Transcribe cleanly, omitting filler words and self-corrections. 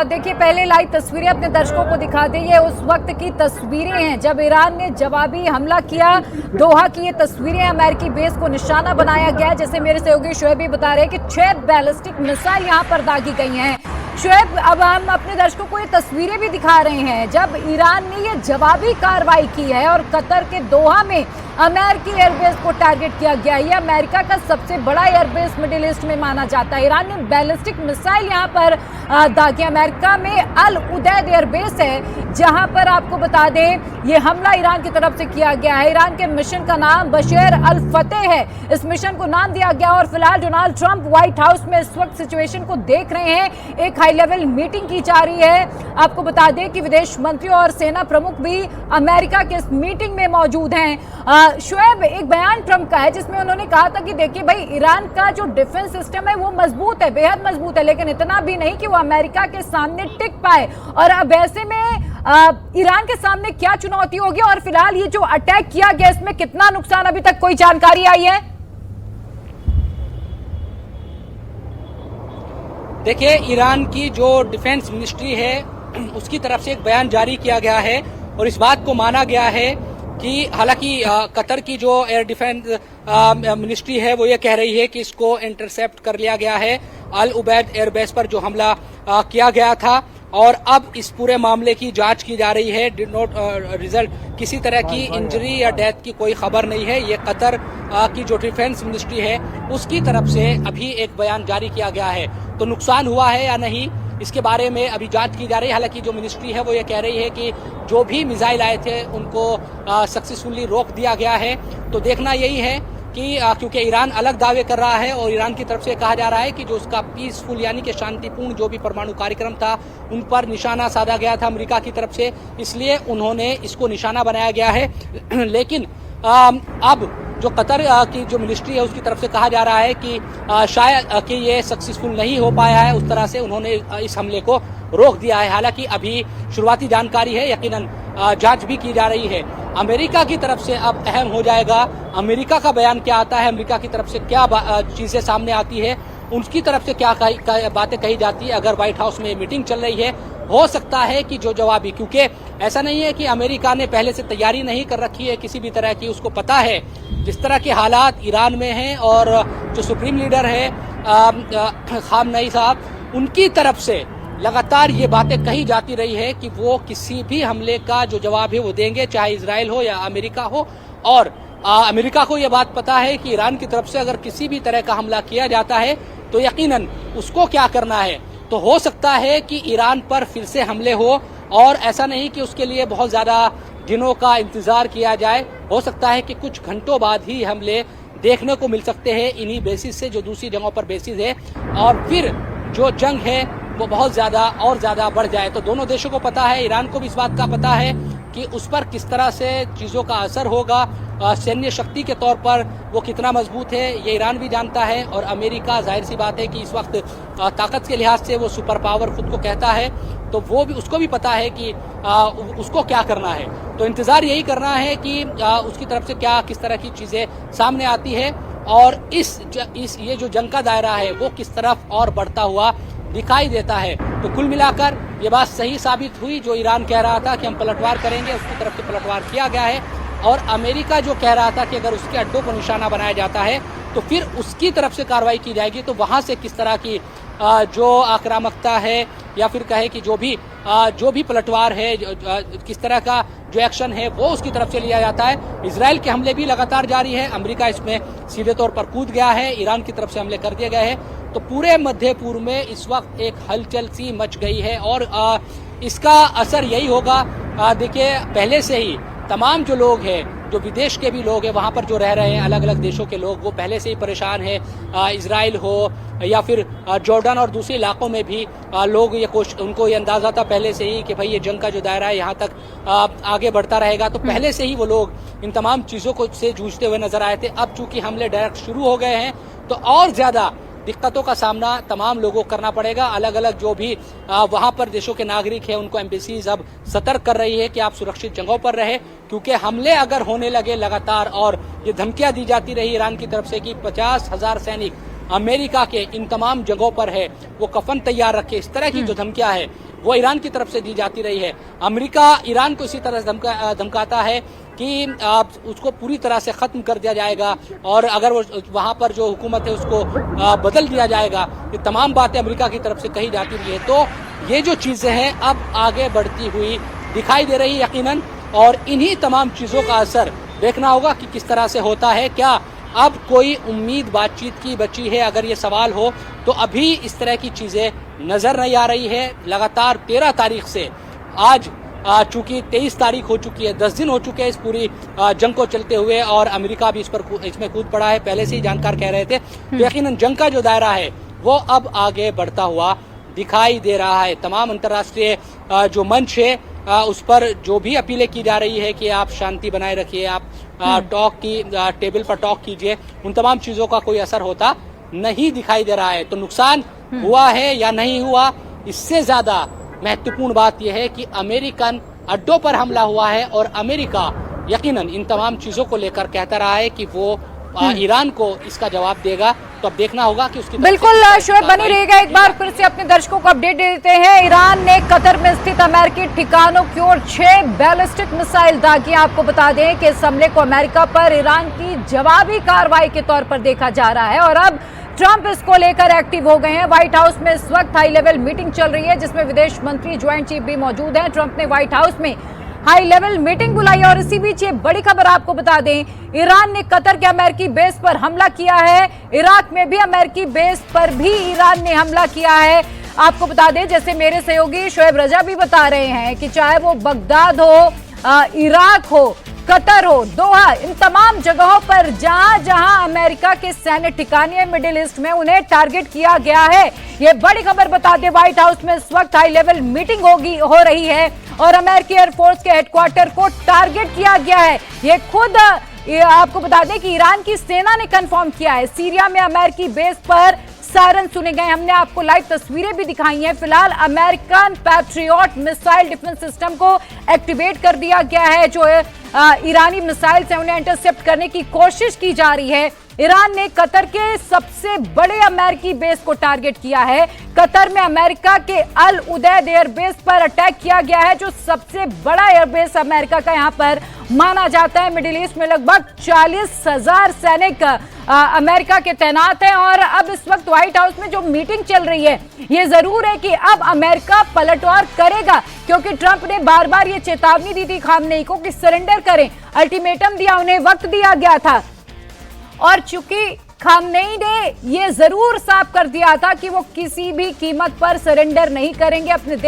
देखिए पहले लाइव तस्वीरें अपने दर्शकों को दिखा दें। ये उस वक्त की तस्वीरें हैं जब ईरान ने जवाबी हमला किया। दोहा की ये तस्वीरें, अमेरिकी बेस को निशाना बनाया गया। जैसे मेरे सहयोगी शोएब भी बता रहे हैं कि 6 बैलिस्टिक मिसाइल यहां पर दागी गई हैं। शोएब, अब हम अपने दर्शकों को ये तस्वीरें भी दिखा रहे हैं जब ईरान ने ये जवाबी कार्रवाई की है और कतर के दोहा में अमेरिकी एयरबेस को टारगेट किया गया। ये अमेरिका का सबसे बड़ा एयरबेस मिडिल ईस्ट में माना जाता है। ईरान ने बैलिस्टिक मिसाइल यहां पर दागी। अमेरिका में अल उदैद एयरबेस है जहां पर आपको बता दें ये हमला ईरान की तरफ से किया गया है। ईरान के मिशन का नाम बशर अल फतेह है। इस मिशन को नाम दिया गया और फिलहाल डोनाल्ड ट्रंप व्हाइट हाउस में इस वक्त सिचुएशन को देख रहे हैं। एक हाई लेवल मीटिंग की जा रही है। आपको बता दें कि विदेश मंत्री और सेना प्रमुख भी अमेरिका के इस मीटिंग में मौजूद हैं। शोएब, एक बयान ट्रंप का है जिसमें उन्होंने कहा था कि देखिए भाई, ईरान का जो डिफेंस सिस्टम है वो मजबूत है, बेहद मजबूत है, लेकिन इतना भी नहीं कि वो अमेरिका के सामने टिक पाए। और अब ऐसे में ईरान के सामने क्या चुनौती होगी और फिलहाल ये जो अटैक किया गया इसमें कितना नुकसान, अभी तक कोई जानकारी आई है? देखिए, ईरान की जो डिफेंस मिनिस्ट्री है उसकी तरफ से एक बयान जारी किया गया है और इस बात को माना गया है कि हालांकि कतर की जो एयर डिफेंस मिनिस्ट्री है वो ये कह रही है कि इसको इंटरसेप्ट कर लिया गया है अल उबैद एयरबेस पर जो हमला किया गया था और अब इस पूरे मामले की जांच की जा रही है। डिड नॉट रिजल्ट, किसी तरह की इंजरी या डेथ की कोई खबर नहीं है। ये कतर की जो डिफेंस मिनिस्ट्री है उसकी तरफ से अभी एक बयान जारी किया गया है। तो नुकसान हुआ है या नहीं, इसके बारे में अभी जांच की जा रही है। हालांकि जो मिनिस्ट्री है वो ये कह रही है कि जो भी मिसाइल आए थे उनको सक्सेसफुली रोक दिया गया है। तो देखना यही है कि क्योंकि ईरान अलग दावे कर रहा है और ईरान की तरफ से कहा जा रहा है कि जो उसका पीसफुल यानी कि शांतिपूर्ण जो भी परमाणु कार्यक्रम था उन पर निशाना साधा गया था अमेरिका की तरफ से, इसलिए उन्होंने इसको निशाना बनाया गया है। लेकिन अब जो कतर की जो मिनिस्ट्री है उसकी तरफ से कहा जा रहा है कि शायद कि ये सक्सेसफुल नहीं हो पाया है, उस तरह से उन्होंने इस हमले को रोक दिया है। हालांकि अभी शुरुआती जानकारी है, यकीनन जांच भी की जा रही है। अमेरिका की तरफ से अब अहम हो जाएगा अमेरिका का बयान क्या आता है, अमेरिका की तरफ से क्या चीजें सामने आती है, उनकी तरफ से क्या बातें कही जाती है। अगर व्हाइट हाउस में मीटिंग चल रही है, हो सकता है कि जो जवाबी, क्योंकि ऐसा नहीं है कि अमेरिका ने पहले से तैयारी नहीं कर रखी है किसी भी तरह की, उसको पता है जिस तरह के हालात ईरान में हैं और जो सुप्रीम लीडर है खामनेई साहब, उनकी तरफ से लगातार ये बातें कही जाती रही है कि वो किसी भी हमले का जो जवाब है वो देंगे, चाहे इजराइल हो या अमेरिका हो। और अमेरिका को ये बात पता है कि ईरान की तरफ से अगर किसी भी तरह का हमला किया जाता है तो यकीनन उसको क्या करना है। तो हो सकता है कि ईरान पर फिर से हमले हो और ऐसा नहीं कि उसके लिए बहुत ज्यादा दिनों का इंतजार किया जाए। हो सकता है कि कुछ घंटों बाद ही हमले देखने को मिल सकते हैं इन्हीं बेसिस से जो दूसरी जगहों पर बेसिस है, और फिर जो जंग है वो बहुत ज्यादा और ज्यादा बढ़ जाए। तो दोनों देशों को पता है, ईरान को भी इस बात का पता है कि उस पर किस तरह से चीजों का असर होगा। सैन्य शक्ति के तौर पर वो कितना मजबूत है ये ईरान भी जानता है, और अमेरिका जाहिर सी बात है कि इस वक्त ताकत के लिहाज से वो सुपर पावर खुद को कहता है, तो वो भी, उसको भी पता है कि उसको क्या करना है। तो इंतजार यही करना है कि उसकी तरफ से क्या किस तरह की चीजें सामने आती है और ये जो जंग का दायरा है वो किस तरफ और बढ़ता हुआ दिखाई देता है। तो कुल मिलाकर ये बात सही साबित हुई, जो ईरान कह रहा था कि हम पलटवार करेंगे, उसकी तरफ से पलटवार किया गया है। और अमेरिका जो कह रहा था कि अगर उसके अड्डों को निशाना बनाया जाता है तो फिर उसकी तरफ से कार्रवाई की जाएगी। तो वहां से किस तरह की जो आक्रामकता है या फिर कहे कि जो भी पलटवार है, किस तरह का जो एक्शन है वो उसकी तरफ से लिया जाता है। इजराइल के हमले भी लगातार जारी है, अमेरिका इसमें सीधे तौर पर कूद गया है, ईरान की तरफ से हमले कर दिए गए हैं। तो पूरे मध्य पूर्व में इस वक्त एक हलचल सी मच गई है और इसका असर यही होगा। देखिए, पहले से ही तमाम जो लोग हैं, जो विदेश के भी लोग हैं, वहां पर जो रह रहे हैं अलग अलग देशों के लोग, वो पहले से ही परेशान है। इजराइल हो या फिर जॉर्डन और दूसरे इलाकों में भी लोग उनको ये अंदाजा था पहले से ही कि भाई ये जंग का जो दायरा है यहाँ तक आगे बढ़ता रहेगा। तो पहले से ही वो लोग इन तमाम चीजों को से जूझते हुए नजर आए थे। अब चूंकि हमले डायरेक्ट शुरू हो गए हैं तो और ज्यादा दिक्कतों का सामना तमाम लोगों को करना पड़ेगा। अलग अलग जो भी वहां पर देशों के नागरिक हैं उनको एम्बेसीज अब सतर्क कर रही है कि आप सुरक्षित जगहों पर रहे, क्योंकि हमले अगर होने लगे लगातार और ये धमकियां दी जाती रही ईरान की तरफ से कि 50,000 सैनिक अमेरिका के इन तमाम जगहों पर है, वो कफन तैयार रखे, इस तरह की जो धमकियां है वो ईरान की तरफ से दी जाती रही है। अमेरिका ईरान को इसी तरह धमकाता है कि उसको पूरी तरह से खत्म कर दिया जाएगा और अगर वो वहां पर जो हुकूमत है उसको बदल दिया जाएगा। ये तमाम बातें अमेरिका की तरफ से कही जाती रही है। तो ये जो चीजें हैं अब आगे बढ़ती हुई दिखाई दे रही है यकीनन, और इन्हीं तमाम चीजों का असर देखना होगा कि किस तरह से होता है। क्या अब कोई उम्मीद बातचीत की बची है? अगर ये सवाल हो तो अभी इस तरह की चीजें नजर नहीं आ रही है। लगातार 13 तारीख से आज चूंकि 23 तारीख हो चुकी है, 10 दिन हो चुके हैं इस पूरी जंग को चलते हुए, और अमेरिका भी इसमें कूद पड़ा है। पहले से ही जानकार कह रहे थे। तो यकीनन जंग का जो दायरा है वो अब आगे बढ़ता हुआ दिखाई दे रहा है। तमाम अंतर्राष्ट्रीय जो मंच है उस पर जो भी अपीलें की जा रही है कि आप शांति बनाए रखिए, आप टेबल पर टॉक कीजिए, उन तमाम चीजों का कोई असर होता नहीं दिखाई दे रहा है। तो नुकसान हुआ है या नहीं हुआ, इससे ज्यादा महत्वपूर्ण बात यह है कि अमेरिकन अड्डों पर हमला हुआ है और अमेरिका यकीनन इन तमाम चीजों को लेकर कहता रहा है कि वो ईरान को इसका जवाब देगा। तो अब देखना होगा कि उसकी बिल्कुल शोएब बनी रहेगा। एक बार फिर से अपने दर्शकों को अपडेट दे देते हैं। ईरान ने कतर में स्थित अमेरिकी ठिकानों की ओर 6 बैलिस्टिक मिसाइल दागी। आपको बता दें कि इस हमले को अमेरिका पर ईरान की जवाबी कार्रवाई के तौर पर देखा जा रहा है और अब ट्रंप इसको लेकर एक्टिव हो गए हैं। व्हाइट हाउस में इस वक्त हाई लेवल मीटिंग चल रही है जिसमें विदेश मंत्री ज्वाइंट चीफ भी मौजूद हैं। ट्रंप ने व्हाइट हाउस में हाई लेवल मीटिंग बुलाई और इसी बीच ये बड़ी खबर आपको बता दें, ईरान ने कतर के अमेरिकी बेस पर हमला किया है। इराक में भी अमेरिकी बेस पर भी ईरान ने हमला किया है। आपको बता दें, जैसे मेरे सहयोगी शोएब रजा भी बता रहे हैं कि चाहे वो बगदाद हो, इराक हो, कतर हो, दोहा, इन तमाम जगहों पर जहां जहां अमेरिका के सैन्य ठिकाने हैं मिडिल ईस्ट में, उन्हें टारगेट किया गया है। ये बड़ी खबर बता दें, व्हाइट हाउस में इस वक्त हाई लेवल मीटिंग हो रही है और अमेरिकी एयरफोर्स के हेडक्वार्टर को टारगेट किया गया है। ये खुद आपको बता दें कि ईरान की सेना ने कंफर्म किया है। सीरिया में अमेरिकी बेस पर सायरन सुने गए। हमने आपको लाइव तस्वीरें भी दिखाई हैं। फिलहाल American patriot missile defence system को एक्टिवेट कर दिया गया है। जो ईरानी मिसाइल से उन्हें इंटरसेप्ट करने की कोशिश की जा रही है। ईरान ने कतर के सबसे बड़े अमेरिकी बेस को टारगेट किया है। कतर में अमेरिका के अल उदैद एयरबेस पर अटैक किया गया है, जो सबसे बड़ा एयरबेस अमेरिका का यहां पर माना जाता है। मिडिल ईस्ट में लगभग 40,000 सैनिक अमेरिका के तैनात हैं और अब इस वक्त व्हाइट हाउस में जो मीटिंग चल रही है, ये जरूर है कि अब अमेरिका पलटवार करेगा, क्योंकि ट्रंप ने बार बार ये चेतावनी दी थी खामनेई को कि सरेंडर करें, अल्टीमेटम दिया, उन्हें वक्त दिया गया था और चूंकि खामनेई ने ये जरूर साफ कर दिया था कि वो किसी भी कीमत पर सरेंडर नहीं करेंगे, अपने देश